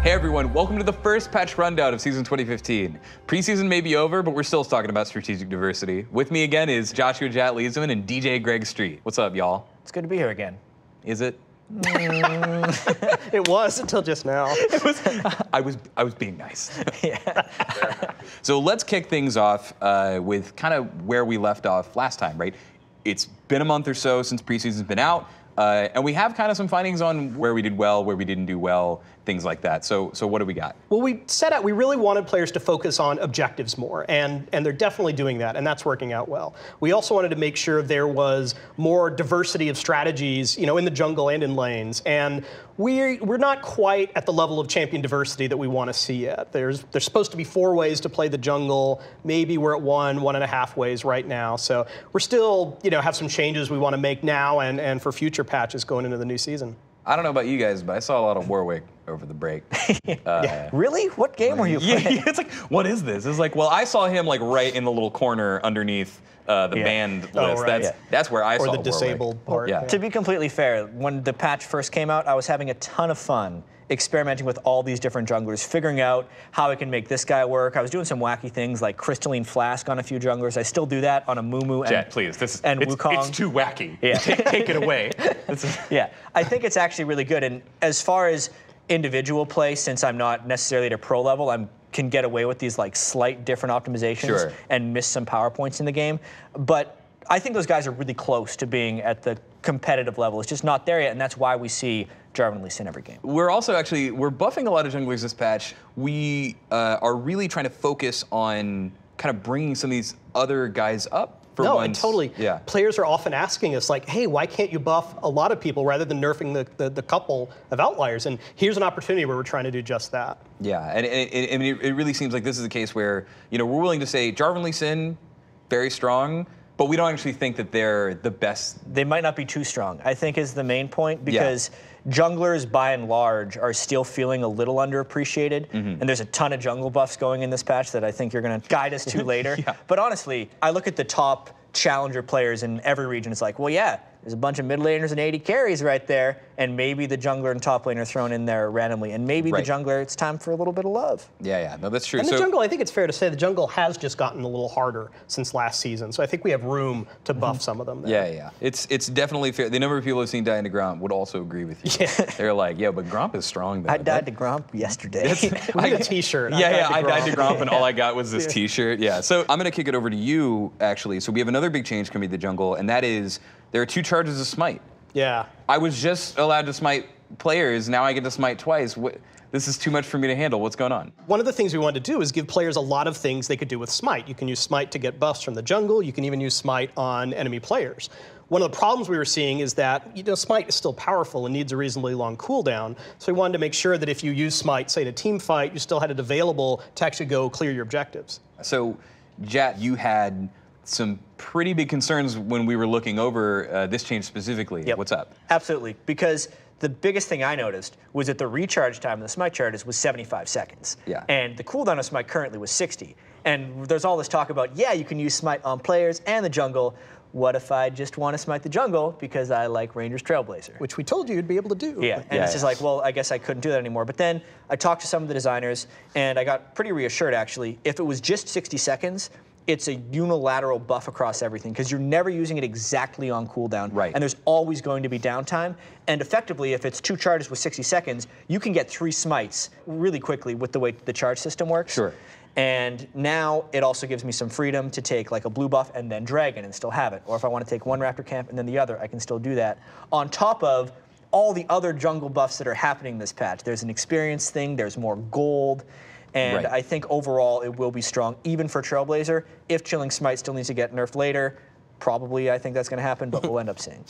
Hey everyone, welcome to the first patch rundown of season 2015. Preseason may be over, but we're still talking about strategic diversity. With me again is Joshua Jatt Leesman and DJ Greg Street. What's up, y'all? It's good to be here again. Is it? It was until just now. I was being nice. Yeah. So let's kick things off with kind of where we left off last time, right? It's been a month or so since preseason's been out, and we have kind of some findings on where we did well, where we didn't do well, things like that. So what do we got? Well, we set out, we really wanted players to focus on objectives more, and they're definitely doing that, and that's working out well. We also wanted to make sure there was more diversity of strategies, you know, in the jungle and in lanes, and we're not quite at the level of champion diversity that we want to see yet. There's supposed to be 4 ways to play the jungle. Maybe we're at 1.5 ways right now. So we're still, you know, have some changes we want to make now and for future patches going into the new season. I don't know about you guys, but I saw a lot of Warwick over the break. Yeah. Really? What game were you playing? Yeah, it's like, what is this? It's like, well, I saw him like right in the little corner underneath the banned list. Right. That's where I saw Or the disabled part. Yeah. To be completely fair, when the patch first came out, I was having a ton of fun experimenting with all these different junglers, figuring out how I can make this guy work. I was doing some wacky things like Crystalline Flask on a few junglers. I still do that on a Mumu Jatt, please. and Wukong. It's too wacky. Yeah. Take it away. Yeah, I think it's actually really good. And as far as individual play, since I'm not necessarily at a pro level, I can get away with these like slight different optimizations and miss some power points in the game. But I think those guys are really close to being at the competitive level. It's just not there yet, and that's why we see Jarvan and Lee Sin every game. We're also actually, we're buffing a lot of junglers this patch. We are really trying to focus on kind of bringing some of these other guys up. And totally. Yeah. Players are often asking us, like, hey, why can't you buff a lot of people rather than nerfing the couple of outliers? And here's an opportunity where we're trying to do just that. Yeah, and it really seems like this is a case where, you know, we're willing to say Jarvan and Lee Sin, very strong, but we don't actually think that they're the best. They might not be too strong, I think is the main point, because junglers, by and large, are still feeling a little underappreciated, and there's a ton of jungle buffs going in this patch that I think you're going to guide us to later. But honestly, I look at the top challenger players in every region. It's like, well, yeah, there's a bunch of mid laners and 80 carries right there, and maybe the jungler and top laner thrown in there randomly, and maybe the jungler, it's time for a little bit of love. Yeah, no, that's true. And the jungle, I think it's fair to say the jungle has just gotten a little harder since last season, so I think we have room to buff some of them there. Yeah. It's definitely fair. The number of people who've seen die into Gromp would also agree with you. They're like, yeah, but Gromp is strong though. I died to Gromp yesterday. We need a t-shirt. I died to Gromp and all I got was this t-shirt. Yeah, so I'm going to kick it over to you, actually. So we have another big change coming to the jungle, and that is there are 2 charges of smite. Yeah. I was just allowed to smite players. Now I get to smite twice. This is too much for me to handle. What's going on? One of the things we wanted to do is give players a lot of things they could do with smite. You can use smite to get buffs from the jungle. You can even use smite on enemy players. One of the problems we were seeing is that, you know, smite is still powerful and needs a reasonably long cooldown. So we wanted to make sure that if you use smite, say in a team fight, you still had it available to actually go clear your objectives. So, Jatt, you had some pretty big concerns when we were looking over this change specifically. What's up? Absolutely, because the biggest thing I noticed was that the recharge time in the smite charges was 75 seconds. And the cooldown of smite currently was 60. And there's all this talk about, yeah, you can use smite on players and the jungle. What if I just want to smite the jungle because I like Ranger's Trailblazer? Which we told you you'd be able to do. It's just like, well, I guess I couldn't do that anymore. But then I talked to some of the designers, and I got pretty reassured, actually. If it was just 60 seconds, it's a unilateral buff across everything because you're never using it exactly on cooldown. And there's always going to be downtime. And effectively, if it's 2 charges with 60 seconds, you can get 3 smites really quickly with the way the charge system works. And now it also gives me some freedom to take like a blue buff and then dragon and still have it. Or if I want to take one raptor camp and then the other, I can still do that. On top of all the other jungle buffs that are happening this patch. There's an experience thing, there's more gold. And I think overall it will be strong, even for Trailblazer. If Chilling Smite still needs to get nerfed later, probably I think that's going to happen, but we'll end up seeing.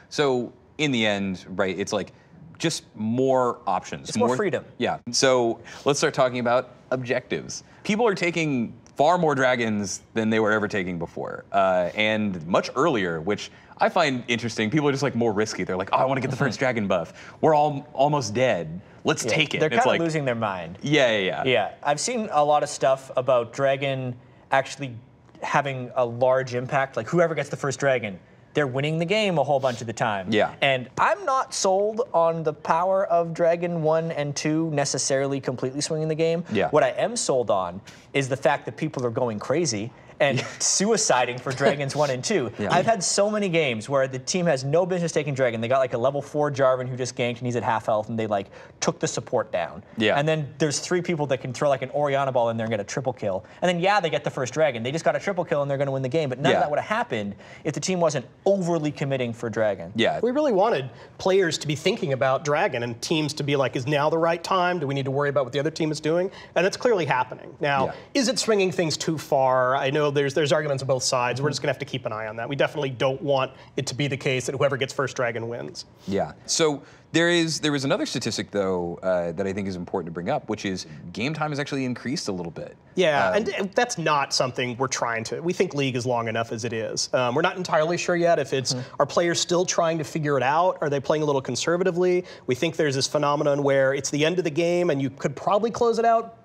So in the end, it's like just more options. It's more freedom. Yeah. So let's start talking about objectives. People are taking far more dragons than they were ever taking before, and much earlier, which I find interesting. People are just like more risky. They're like, oh, I want to get the first dragon buff. We're all almost dead. Let's take it. They're kind of losing their mind. Yeah. I've seen a lot of stuff about dragon actually having a large impact. Like whoever gets the first dragon they're winning the game a whole bunch of the time. Yeah. And I'm not sold on the power of Dragon 1 and 2 necessarily completely swinging the game. Yeah. What I am sold on is the fact that people are going crazy and suiciding for Dragons 1 and 2. Yeah. I've had so many games where the team has no business taking Dragon. They got like a level 4 Jarvan who just ganked and he's at half health and they like took the support down. Yeah. And then there's 3 people that can throw like an Orianna ball in there and get a triple kill. And then they get the first Dragon. They just got a triple kill and they're going to win the game. But none of that would have happened if the team wasn't overly committing for Dragon. Yeah. We really wanted players to be thinking about Dragon and teams to be like, is now the right time? Do we need to worry about what the other team is doing? And that's clearly happening. Now, is it swinging things too far? I know there's arguments on both sides. We're just going to have to keep an eye on that. We definitely don't want it to be the case that whoever gets first Dragon wins. Yeah. So there is another statistic, though, that I think is important to bring up, which is game time has actually increased a little bit. Yeah, and that's not something we're trying to. We think League is long enough as it is. We're not entirely sure yet if it's, are players still trying to figure it out? Are they playing a little conservatively? We think there's this phenomenon where it's the end of the game and you could probably close it out,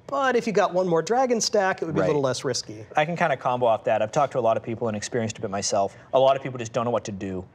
but if you got one more Dragon stack, it would be a little less risky. I can kind of combo off that. I've talked to a lot of people and experienced a bit myself. A lot of people just don't know what to do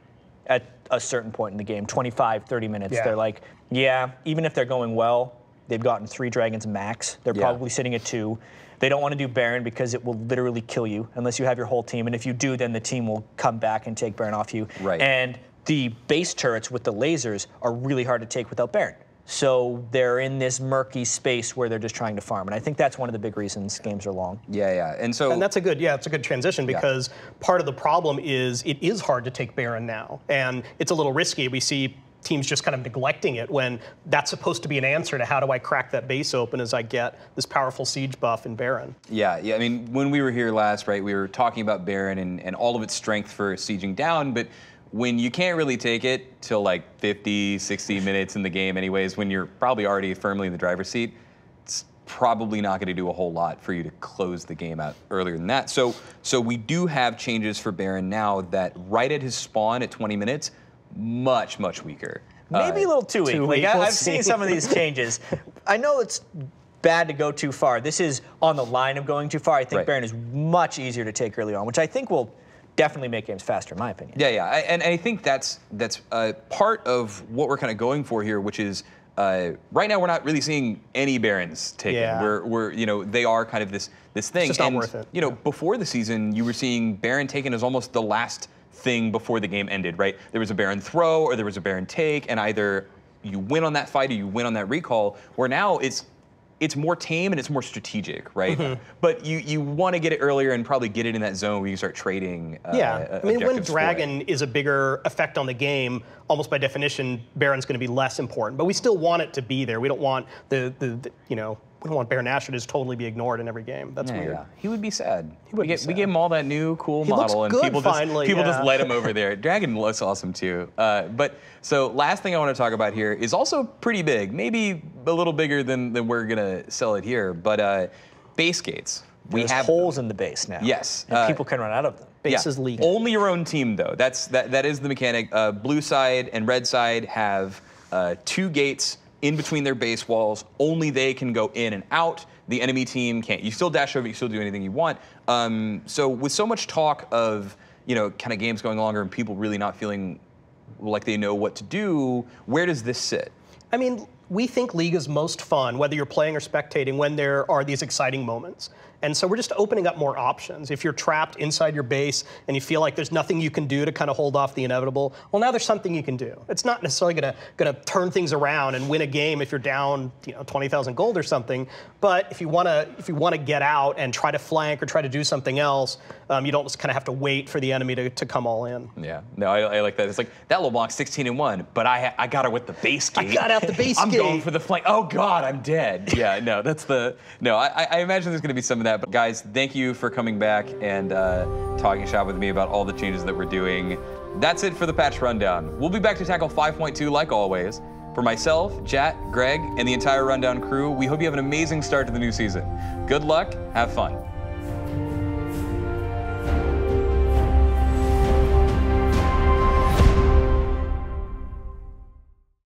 at a certain point in the game, 25, 30 minutes. Yeah. They're like, even if they're going well, they've gotten 3 Dragons max. They're probably sitting at 2. They don't want to do Baron because it will literally kill you unless you have your whole team. And if you do, then the team will come back and take Baron off you. Right. And the base turrets with the lasers are really hard to take without Baron. So they're in this murky space where they're just trying to farm. And I think that's one of the big reasons games are long. Yeah. And so... And that's a good, it's a good transition because part of the problem is it is hard to take Baron now. And it's a little risky. We see teams just kind of neglecting it when that's supposed to be an answer to how do I crack that base open as I get this powerful siege buff in Baron. Yeah. I mean, when we were here last, right, we were talking about Baron and all of its strength for sieging down, but when you can't really take it till like 50, 60 minutes in the game anyways, when you're probably already firmly in the driver's seat, it's probably not going to do a whole lot for you to close the game out earlier than that. So we do have changes for Baron now that right at his spawn at 20 minutes, much, much weaker. Maybe a little too weak. Like, I've seen some of these changes. I know it's bad to go too far. This is on the line of going too far. I think Baron is much easier to take early on, which I think will definitely make games faster, in my opinion. And I think that's part of what we're kind of going for here, which is right now we're not really seeing any Barons taken. We're they are kind of this thing. It's just not worth it. Before the season, you were seeing Baron taken as almost the last thing before the game ended, right? There was a Baron throw or there was a Baron take, and either you win on that fight or you win on that recall. Where now it's more tame and it's more strategic, right? But you want to get it earlier and probably get it in that zone where you start trading. I mean, when Dragon is a bigger effect on the game, almost by definition, Baron's going to be less important. But we still want it to be there. We don't want we don't want Baron Nashor to just totally be ignored in every game. That's weird. Yeah. He would be sad. We gave him all that new cool model, and people just let him over there. Dragon looks awesome too. But so last thing I want to talk about here is also pretty big, maybe a little bigger than we're gonna sell it here. But base gates. There's holes in the base now. Yes, and people can run out of them. Base is legal. Only your own team though. That is the mechanic. Blue side and red side have 2 gates in between their base walls. Only they can go in and out. The enemy team can't. You still dash over, you still do anything you want. So with so much talk of kind of games going longer and people really not feeling like they know what to do, where does this sit? I mean, we think League is most fun, whether you're playing or spectating, when there are these exciting moments. And so we're just opening up more options. If you're trapped inside your base and you feel like there's nothing you can do to kind of hold off the inevitable, well, now there's something you can do. It's not necessarily gonna turn things around and win a game if you're down 20,000 gold or something. But if you wanna get out and try to flank or try to do something else, you don't just kind of have to wait for the enemy to come all in. Yeah, no, I like that. It's like that LeBlanc 16-1, but I got her with the base gate. I got out the base I'm gate. going for the flank. Oh God, I'm dead. Yeah, no, I imagine there's gonna be some of that. But guys, thank you for coming back and talking shop with me about all the changes that we're doing. That's it for the patch rundown. We'll be back to tackle 5.2 like always. For myself, Jatt, Greg, and the entire Rundown crew, we hope you have an amazing start to the new season. Good luck, have fun.